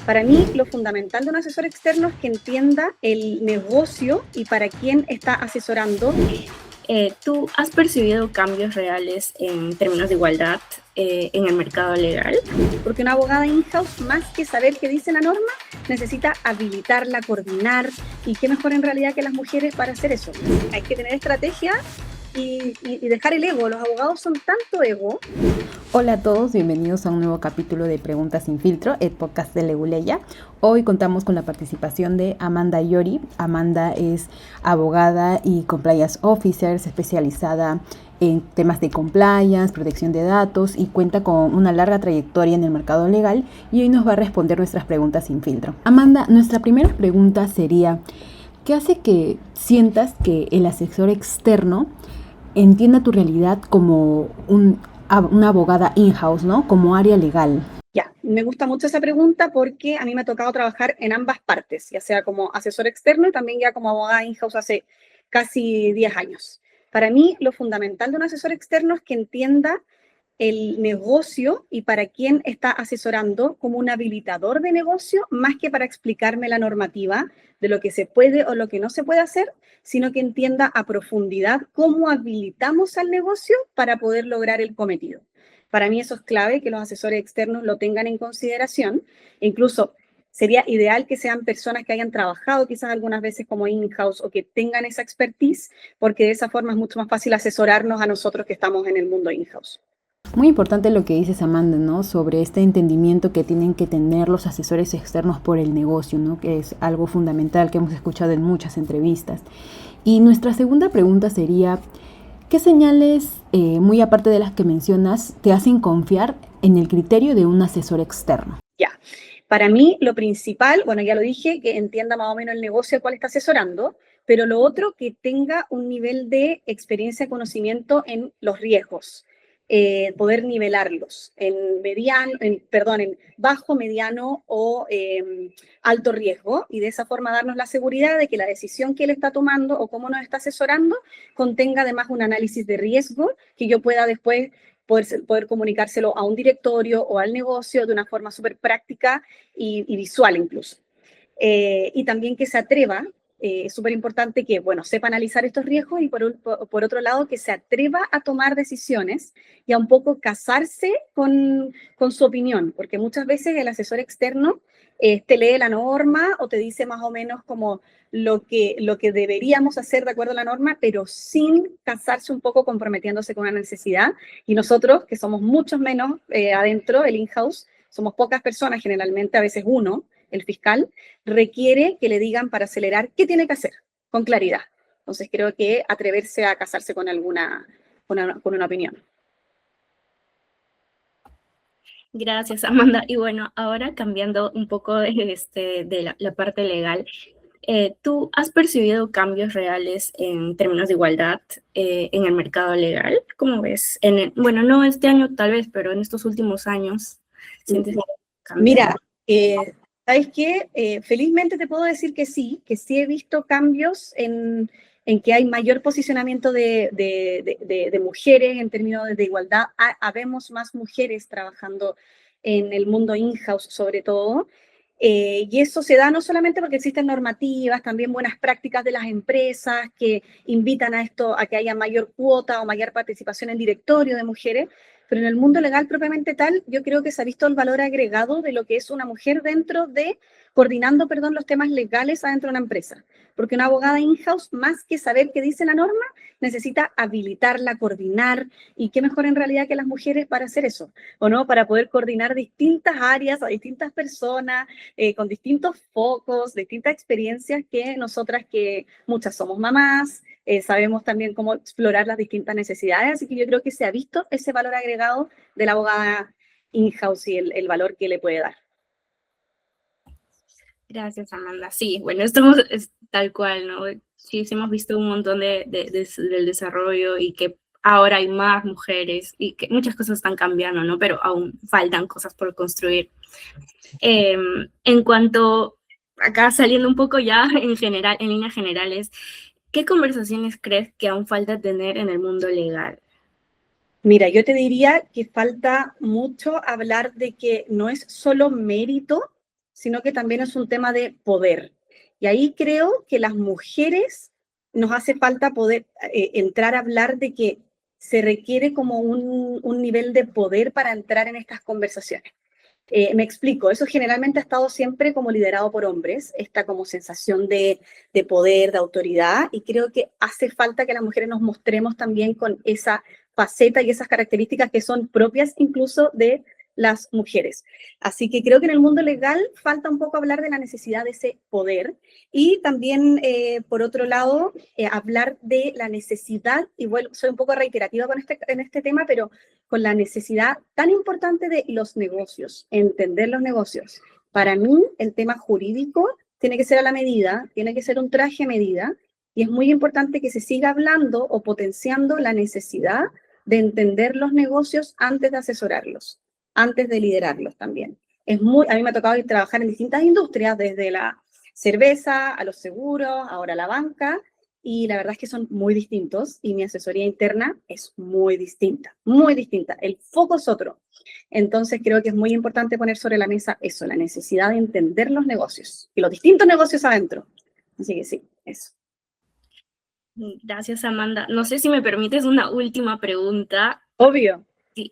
Para mí, lo fundamental de un asesor externo es que entienda el negocio y para quién está asesorando. ¿Tú has percibido cambios reales en términos de igualdad en el mercado legal? Porque una abogada in-house, más que saber qué dice la norma, necesita habilitarla, coordinar, y qué mejor en realidad que las mujeres para hacer eso. Hay que tener estrategia y dejar el ego. Los abogados son tanto ego. Hola a todos, bienvenidos a un nuevo capítulo de Preguntas sin filtro, el podcast de Leguleya. Hoy contamos con la participación de Amanda Iori. Amanda es abogada y compliance officer, especializada en temas de compliance, protección de datos y cuenta con una larga trayectoria en el mercado legal y hoy nos va a responder nuestras preguntas sin filtro. Amanda, nuestra primera pregunta sería, ¿qué hace que sientas que el asesor externo entienda tu realidad como una abogada in-house, ¿no? Como área legal? Ya, me gusta mucho esa pregunta porque a mí me ha tocado trabajar en ambas partes, ya sea como asesor externo y también ya como abogada in-house hace casi 10 años. Para mí, lo fundamental de un asesor externo es que entienda el negocio y para quién está asesorando como un habilitador de negocio, más que para explicarme la normativa de lo que se puede o lo que no se puede hacer, sino que entienda a profundidad cómo habilitamos al negocio para poder lograr el cometido. Para mí eso es clave, que los asesores externos lo tengan en consideración. Incluso sería ideal que sean personas que hayan trabajado quizás algunas veces como in-house o que tengan esa expertise, porque de esa forma es mucho más fácil asesorarnos a nosotros que estamos en el mundo in-house. Muy importante lo que dices, Amanda, ¿no? Sobre este entendimiento que tienen que tener los asesores externos por el negocio, ¿no? Que es algo fundamental que hemos escuchado en muchas entrevistas. Y nuestra segunda pregunta sería, ¿qué señales, muy aparte de las que mencionas, te hacen confiar en el criterio de un asesor externo? Ya, para mí lo principal, bueno, ya lo dije, que entienda más o menos el negocio al cual está asesorando, pero lo otro, que tenga un nivel de experiencia, conocimiento en los riesgos, poder nivelarlos en mediano, en bajo, mediano o alto riesgo, y de esa forma darnos la seguridad de que la decisión que él está tomando o cómo nos está asesorando contenga además un análisis de riesgo que yo pueda después poder comunicárselo a un directorio o al negocio de una forma súper práctica y visual incluso. Y también que se atreva, es súper importante que, bueno, sepa analizar estos riesgos y por otro lado que se atreva a tomar decisiones y a un poco casarse con su opinión, porque muchas veces el asesor externo te lee la norma o te dice más o menos como lo que deberíamos hacer de acuerdo a la norma, pero sin casarse un poco, comprometiéndose con una necesidad. Y nosotros, que somos muchos menos adentro, el in-house, somos pocas personas generalmente, a veces uno, el fiscal, requiere que le digan para acelerar qué tiene que hacer, con claridad. Entonces creo que atreverse a casarse con con una opinión. Gracias, Amanda. Y bueno, ahora cambiando un poco de la parte legal, ¿tú has percibido cambios reales en términos de igualdad en el mercado legal? ¿Cómo ves? Bueno, no este año tal vez, pero en estos últimos años, ¿sientes cambios? Mira, ¿sabes qué? Felizmente te puedo decir que sí he visto cambios en que hay mayor posicionamiento de mujeres en términos de igualdad. Habemos más mujeres trabajando en el mundo in-house sobre todo. Y eso se da no solamente porque existen normativas, también buenas prácticas de las empresas que invitan a esto, a que haya mayor cuota o mayor participación en directorio de mujeres, pero en el mundo legal propiamente tal, yo creo que se ha visto el valor agregado de lo que es una mujer coordinando, perdón, los temas legales adentro de una empresa. Porque una abogada in-house, más que saber qué dice la norma, necesita habilitarla, coordinar, y qué mejor en realidad que las mujeres para hacer eso, ¿o no? Para poder coordinar distintas áreas a distintas personas, con distintos focos, distintas experiencias que nosotras, que muchas somos mamás, sabemos también cómo explorar las distintas necesidades, así que yo creo que se ha visto ese valor agregado de la abogada in-house y el valor que le puede dar. Gracias, Amanda. Sí, bueno, esto es tal cual, ¿no? Sí, sí hemos visto un montón del desarrollo y que ahora hay más mujeres y que muchas cosas están cambiando, ¿no? Pero aún faltan cosas por construir. En cuanto, acá saliendo un poco ya en general, en líneas generales, ¿qué conversaciones crees que aún falta tener en el mundo legal? Mira, yo te diría que falta mucho hablar de que no es solo mérito sino que también es un tema de poder. Y ahí creo que las mujeres nos hace falta poder entrar a hablar de que se requiere como un nivel de poder para entrar en estas conversaciones. Me explico, eso generalmente ha estado siempre como liderado por hombres, esta como sensación de poder, de autoridad, y creo que hace falta que las mujeres nos mostremos también con esa faceta y esas características que son propias incluso de las mujeres. Así que creo que en el mundo legal falta un poco hablar de la necesidad de ese poder y también, por otro lado, hablar de la necesidad, y bueno, soy un poco reiterativa en este tema, pero con la necesidad tan importante de los negocios, entender los negocios. Para mí, el tema jurídico tiene que ser a la medida, tiene que ser un traje a medida, y es muy importante que se siga hablando o potenciando la necesidad de entender los negocios antes de asesorarlos, antes de liderarlos también. A mí me ha tocado trabajar en distintas industrias, desde la cerveza a los seguros, ahora la banca, y la verdad es que son muy distintos y mi asesoría interna es muy distinta, muy distinta. El foco es otro. Entonces creo que es muy importante poner sobre la mesa eso, la necesidad de entender los negocios y los distintos negocios adentro. Así que sí, eso. Gracias, Amanda. No sé si me permites una última pregunta. Obvio. Sí.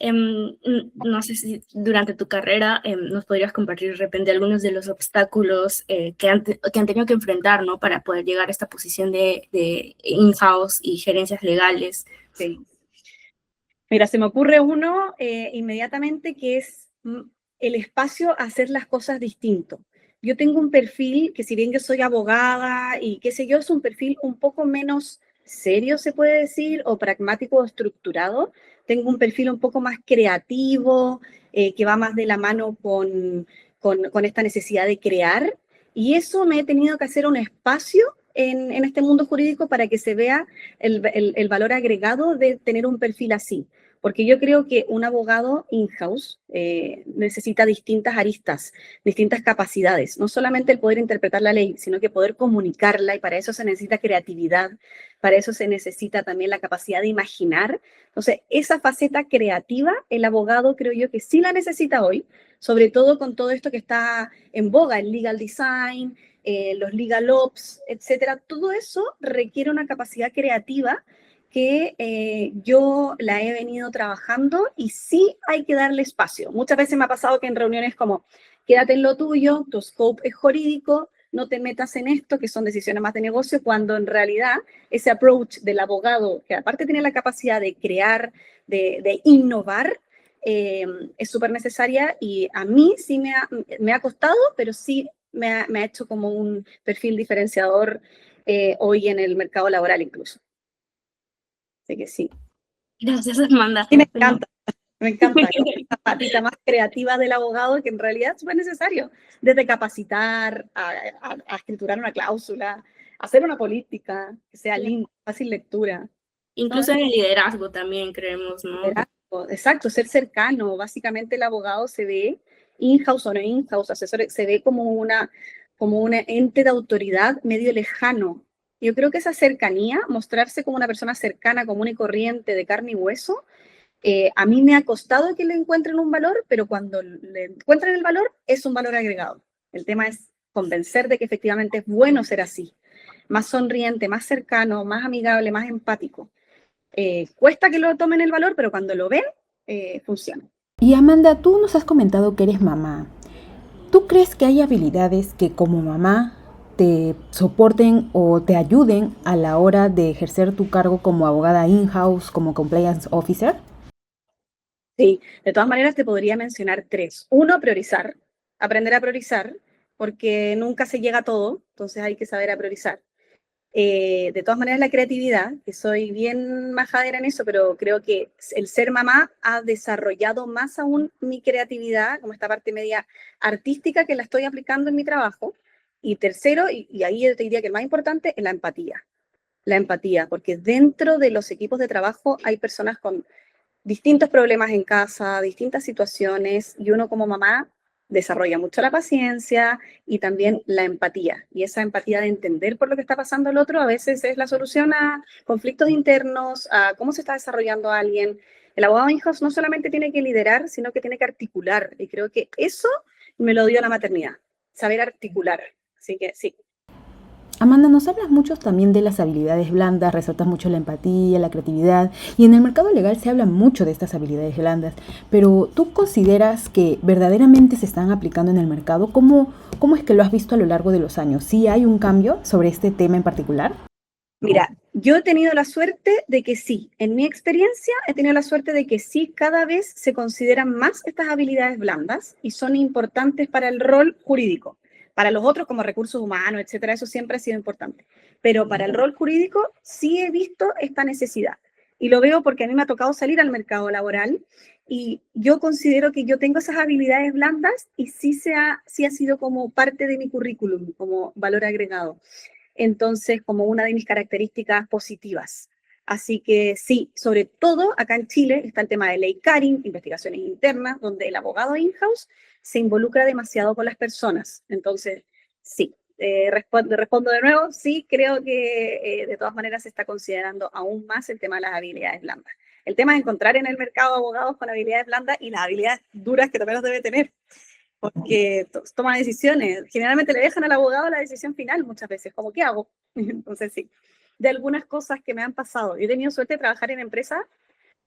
No sé si durante tu carrera nos podrías compartir de repente algunos de los obstáculos que han tenido que enfrentar, ¿no? Para poder llegar a esta posición de in-house y gerencias legales. Sí. Mira, se me ocurre uno inmediatamente que es el espacio a hacer las cosas distinto. Yo tengo un perfil que, si bien yo soy abogada y qué sé yo, es un perfil un poco menos serio, se puede decir, o pragmático o estructurado. Tengo un perfil un poco más creativo, que va más de la mano con esta necesidad de crear. Y eso me he tenido que hacer un espacio en este mundo jurídico para que se vea el valor agregado de tener un perfil así. Porque yo creo que un abogado in-house necesita distintas aristas, distintas capacidades, no solamente el poder interpretar la ley, sino que poder comunicarla, y para eso se necesita creatividad, para eso se necesita también la capacidad de imaginar. Entonces, esa faceta creativa, el abogado creo yo que sí la necesita hoy, sobre todo con todo esto que está en boga, el legal design, los legal ops, etcétera. Todo eso requiere una capacidad creativa que yo la he venido trabajando, y sí hay que darle espacio. Muchas veces me ha pasado que en reuniones como, quédate en lo tuyo, tu scope es jurídico, no te metas en esto, que son decisiones más de negocio, cuando en realidad ese approach del abogado, que aparte tiene la capacidad de crear, de innovar, es súper necesaria, y a mí sí me ha costado, pero sí me ha hecho como un perfil diferenciador hoy en el mercado laboral incluso. Así que sí. Gracias, Amanda. Sí, me encanta esta patita más creativa del abogado, que en realidad es súper necesario, desde capacitar, a escriturar una cláusula, hacer una política que sea linda, fácil lectura. Incluso en el liderazgo también creemos, ¿no? Liderazgo, exacto, ser cercano. Básicamente el abogado se ve, in-house o no in-house, asesor, se ve como un ente de autoridad medio lejano. Yo creo que esa cercanía, mostrarse como una persona cercana, común y corriente, de carne y hueso, a mí me ha costado que le encuentren un valor, pero cuando le encuentran el valor, es un valor agregado. El tema es convencer de que efectivamente es bueno ser así, más sonriente, más cercano, más amigable, más empático. Cuesta que lo tomen el valor, pero cuando lo ven, funciona. Y Amanda, tú nos has comentado que eres mamá. ¿Tú crees que hay habilidades que como mamá te soporten o te ayuden a la hora de ejercer tu cargo como abogada in-house, como compliance officer? Sí, de todas maneras te podría mencionar 3. 1, priorizar, aprender a priorizar, porque nunca se llega a todo, entonces hay que saber a priorizar. De todas maneras, la creatividad, que soy bien majadera en eso, pero creo que el ser mamá ha desarrollado más aún mi creatividad, como esta parte media artística, que la estoy aplicando en mi trabajo. Y tercero, y ahí yo te diría que el más importante, es la empatía. La empatía, porque dentro de los equipos de trabajo hay personas con distintos problemas en casa, distintas situaciones, y uno como mamá desarrolla mucho la paciencia y también la empatía. Y esa empatía de entender por lo que está pasando el otro a veces es la solución a conflictos internos, a cómo se está desarrollando alguien. El abogado in-house no solamente tiene que liderar, sino que tiene que articular. Y creo que eso me lo dio la maternidad, saber articular. Así que sí. Amanda, nos hablas mucho también de las habilidades blandas, resaltas mucho la empatía, la creatividad, y en el mercado legal se habla mucho de estas habilidades blandas, pero ¿tú consideras que verdaderamente se están aplicando en el mercado? ¿Cómo es que lo has visto a lo largo de los años? ¿Sí hay un cambio sobre este tema en particular? Mira, yo he tenido la suerte de que sí, en mi experiencia he tenido la suerte de que sí, cada vez se consideran más estas habilidades blandas y son importantes para el rol jurídico. Para los otros, como recursos humanos, etcétera, eso siempre ha sido importante. Pero para el rol jurídico sí he visto esta necesidad. Y lo veo porque a mí me ha tocado salir al mercado laboral y yo considero que yo tengo esas habilidades blandas y sí ha sido como parte de mi currículum, como valor agregado. Entonces, como una de mis características positivas. Así que sí, sobre todo acá en Chile está el tema de ley Carin, investigaciones internas, donde el abogado in-house se involucra demasiado con las personas. Entonces, sí, respondo de nuevo, sí, creo que de todas maneras se está considerando aún más el tema de las habilidades blandas. El tema es encontrar en el mercado abogados con habilidades blandas y las habilidades duras que también los debe tener, porque toma decisiones. Generalmente le dejan al abogado la decisión final muchas veces, como ¿qué hago? Entonces sí, de algunas cosas que me han pasado. Yo he tenido suerte de trabajar en empresas,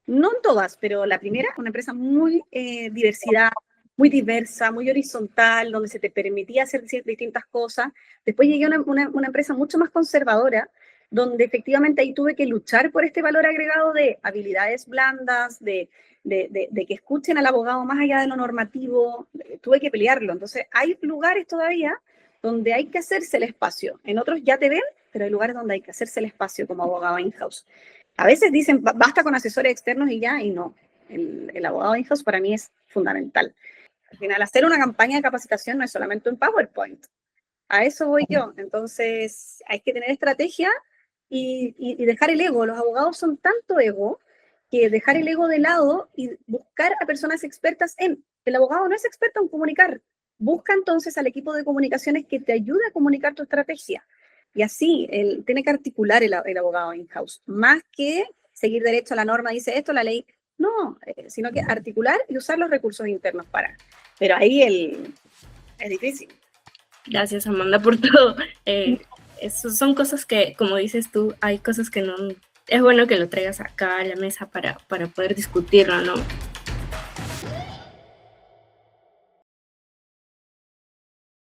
no en todas, pero la primera, una empresa muy muy diversa, muy horizontal, donde se te permitía hacer distintas cosas. Después llegué a una empresa mucho más conservadora, donde efectivamente ahí tuve que luchar por este valor agregado de habilidades blandas, de que escuchen al abogado más allá de lo normativo, tuve que pelearlo. Entonces, hay lugares todavía donde hay que hacerse el espacio. En otros ya te ven, pero hay lugares donde hay que hacerse el espacio como abogado in-house. A veces dicen, basta con asesores externos y ya, y no. El abogado in-house para mí es fundamental. Al final, hacer una campaña de capacitación no es solamente un PowerPoint. A eso voy yo. Entonces, hay que tener estrategia y dejar el ego. Los abogados son tanto ego que dejar el ego de lado y buscar a personas expertas en... El abogado no es experto en comunicar. Busca entonces al equipo de comunicaciones que te ayude a comunicar tu estrategia. Y así, tiene que articular el abogado in-house. Más que seguir derecho a la norma, dice esto, la ley. No, sino que articular y usar los recursos internos para... Pero ahí es difícil. Gracias, Amanda, por todo. Son cosas que, como dices tú, hay cosas que no... Es bueno que lo traigas acá a la mesa para poder discutirlo, ¿no?